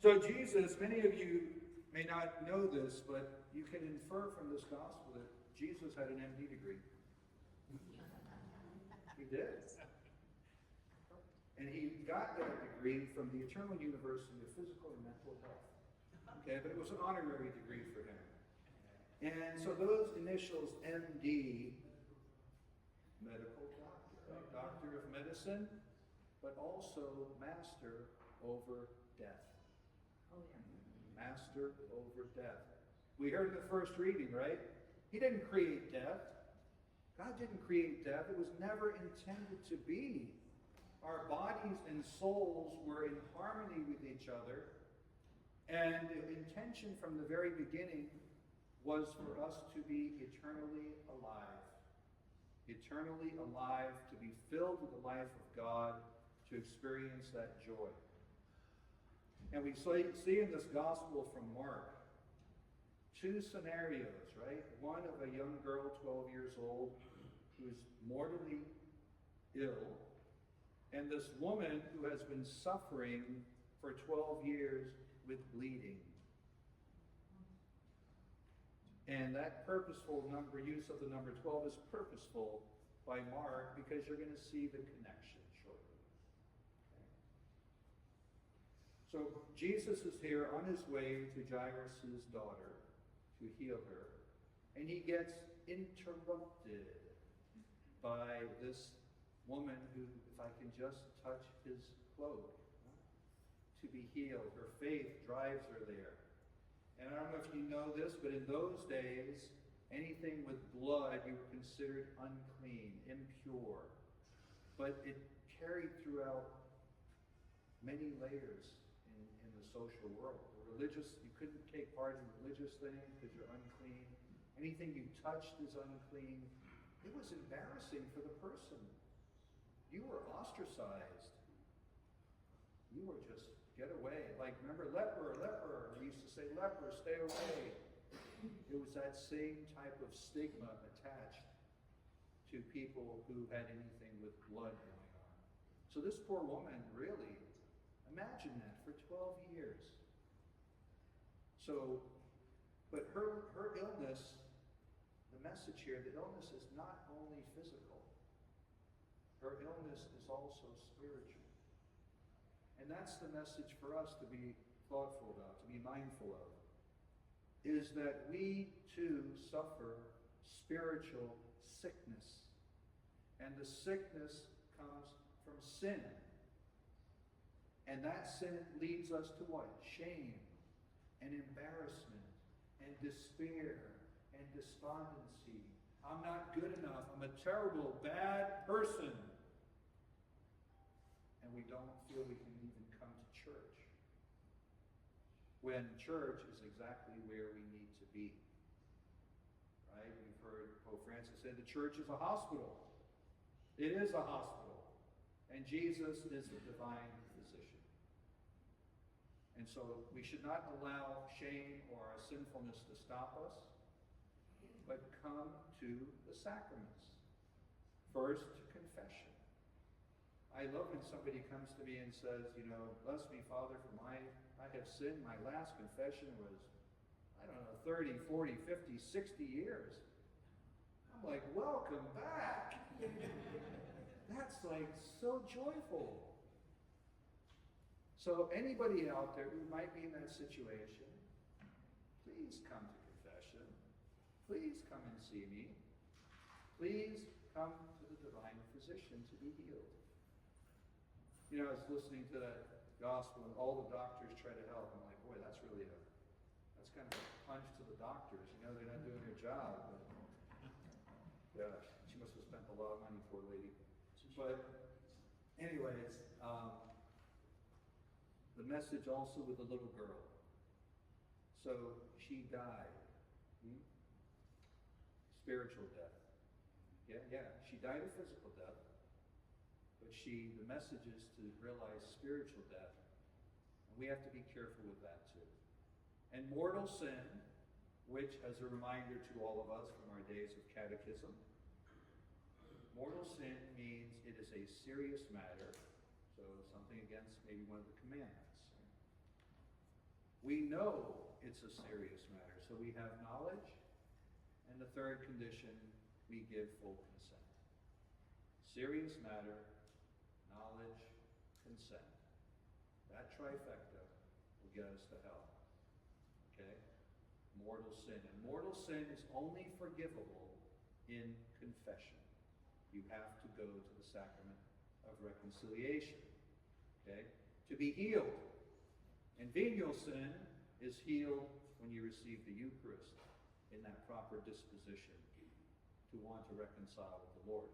So Jesus, many of you may not know this, but you can infer from this gospel that Jesus had an MD degree. He did. And he got that degree from the Eternal University of Physical and Mental Health. Okay, but it was an honorary degree for him. And so those initials, MD, medical doctor, right? Doctor of medicine, but also master over death. Oh, yeah. Master over death. We heard in the first reading, right? He didn't create death. God didn't create death. It was never intended to be. Our bodies and souls were in harmony with each other. And the intention from the very beginning was for us to be eternally alive. Eternally alive, to be filled with the life of God, to experience that joy. And we see in this gospel from Mark two scenarios, right? One of a young girl, 12 years old, who's mortally ill, and this woman who has been suffering for 12 years with bleeding. And that purposeful use of the number 12 is purposeful by Mark because you're going to see the connection shortly. So Jesus is here on his way to Jairus' daughter to heal her, and he gets interrupted by this woman who, if I can just touch his cloak, to be healed. Her faith drives her there. And I don't know if you know this, but in those days, anything with blood, you were considered unclean, impure. But it carried throughout many layers in the social world. The religious, you couldn't take part in religious things because you're unclean. Anything you touched is unclean. It was embarrassing for the person. You were ostracized. You were just, get away. Like, remember, leper. They used to say, leper, stay away. It was that same type of stigma attached to people who had anything with blood going on. So this poor woman, really, imagine that, for 12 years. So, but her illness, the message here, the illness is not only physical. Her illness is also spiritual. And that's the message for us to be thoughtful about, to be mindful of, is that we too suffer spiritual sickness. And the sickness comes from sin. And that sin leads us to what? Shame and embarrassment and despair and despondency. I'm not good enough. I'm a terrible, bad person. And we don't feel we can even come to church. When church is exactly where we need to be. Right? We've heard Pope Francis say the church is a hospital. It is a hospital. And Jesus is the divine physician. And so we should not allow shame or our sinfulness to stop us, but come to the sacraments. First, to confession. I love when somebody comes to me and says, bless me, Father, for I have sinned. My last confession was, 30, 40, 50, 60 years. I'm like, welcome back. That's like so joyful. So anybody out there who might be in that situation, please come to confession. Please come and see me. Please come to the divine physician to be healed. I was listening to that gospel and all the doctors try to help. I'm like, boy, that's kind of a punch to the doctors. They're not doing their job. But, yeah, she must have spent a lot of money, poor lady. But anyways, the message also with the little girl. So she died. Spiritual death. Yeah, she died of physical death. But the message is to realize spiritual death. And we have to be careful with that too. And mortal sin, which, as a reminder to all of us from our days of catechism, mortal sin means it is a serious matter, so something against maybe one of the commandments. We know it's a serious matter, so we have knowledge. And the third condition, we give full consent. Serious matter, knowledge, consent. That trifecta will get us to hell. Okay? Mortal sin. And mortal sin is only forgivable in confession. You have to go to the sacrament of reconciliation. Okay? To be healed. And venial sin is healed when you receive the Eucharist in that proper disposition to want to reconcile with the Lord.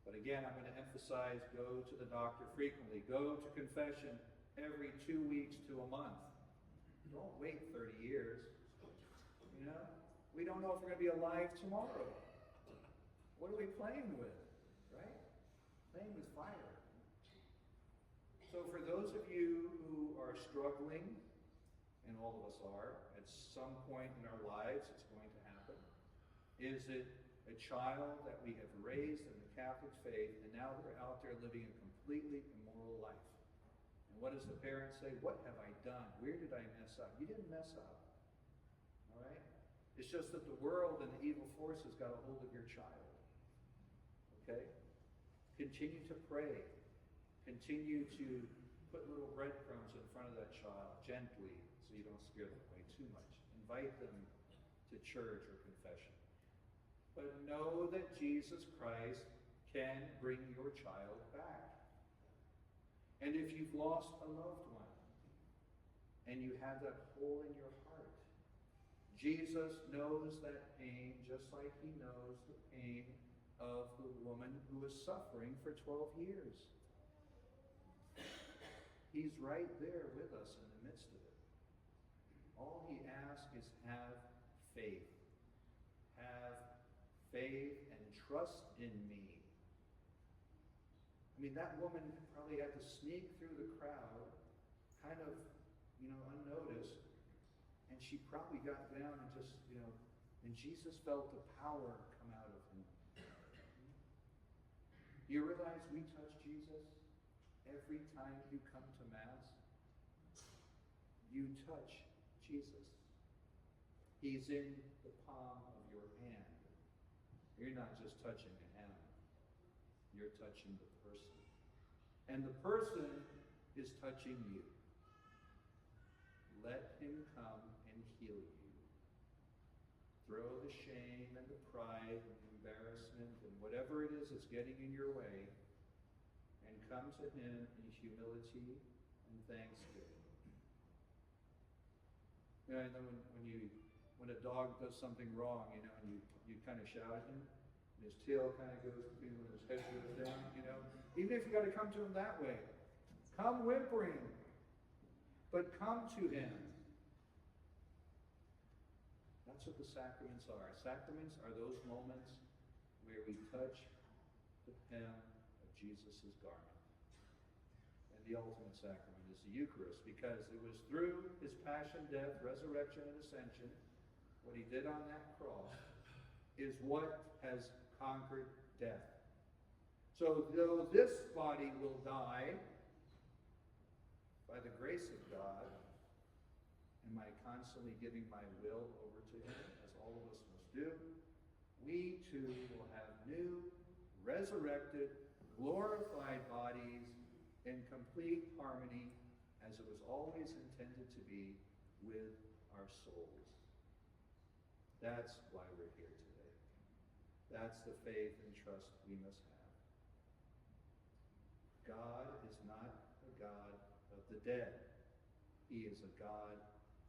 But again, I'm going to emphasize, go to the doctor frequently. Go to confession every 2 weeks to a month. Don't wait 30 years. You know? We don't know if we're going to be alive tomorrow. What are we playing with? Right? Playing with fire. So for those of you who are struggling, and all of us are, at some point in our lives it's going to happen. Is it a child that we have raised in the Catholic faith, and now they're out there living a completely immoral life? And what does the parent say? What have I done? Where did I mess up? You didn't mess up. All right? It's just that the world and the evil forces got a hold of your child. Okay? Continue to pray. Continue to put little breadcrumbs in front of that child gently so you don't scare them away too much. Invite them to church or confession. But know that Jesus Christ can bring your child back. And if you've lost a loved one and you have that hole in your heart, Jesus knows that pain just like he knows the pain of the woman who was suffering for 12 years. He's right there with us in the midst of it. All he asks is have faith. Have faith and trust in me. I mean, that woman probably had to sneak through the crowd, kind of, unnoticed, and she probably got down and just, and Jesus felt the power come out of him. Do you realize we touch Jesus? Every time you come to Mass, you touch Jesus. He's in the palm of your hand. You're not just touching a hand. You're touching the person. And the person is touching you. Let him come and heal you. Throw the shame and the pride and the embarrassment and whatever it is that's getting in your way, and come to him in humility and thanksgiving. And then when a dog does something wrong, and you kind of shout at him, and his tail kind of goes between when his head goes down, even if you got to come to him that way, come whimpering, but come to him. That's what the sacraments are. Sacraments are those moments where we touch the hem of Jesus' garment. And the ultimate sacrament is the Eucharist, because it was through his passion, death, resurrection, and ascension, what he did on that cross, is what has conquered death. So though this body will die, by the grace of God, and by constantly giving my will over to him, as all of us must do, we too will have new, resurrected, glorified bodies in complete harmony, as it was always intended to be, with our souls. That's why we're here today. That's the faith and trust we must have. God is not a God of the dead. He is a God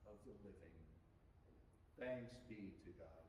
of the living. Thanks be to God.